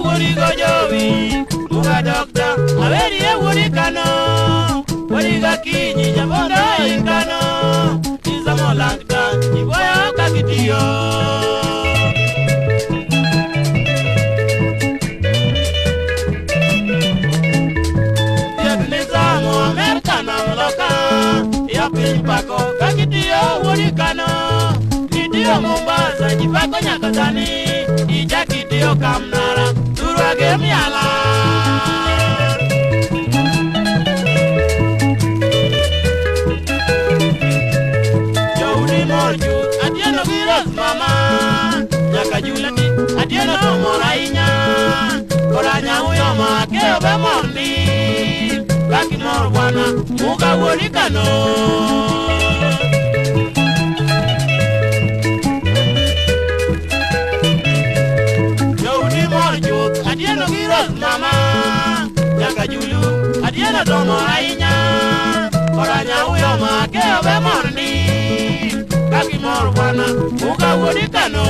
Wurigo Jovi, Muga Doctor, Averi Wurikano, Wuriga Kini, Jabondo Ikano, Izamolakta, Iboya Kakitio. Yagnizamo Americano Loka, Yapin Paco, Kakitio, Wurikano, Idio Mombasa, Jipako Nyakatani, Ijakitio Kamnara. Give me a lot. Jody Morju, at the end of it, Mama. Yakajulati, at the end of Moraina. Corana, Uyama, Keva Mondi. Lucky Morwana, Muga Wurikano. Mama, Yakajulu, Adiana Domo Aina, Oranya Uyama, Keva Mondi, Kaki Morwana, Muga Wurikano.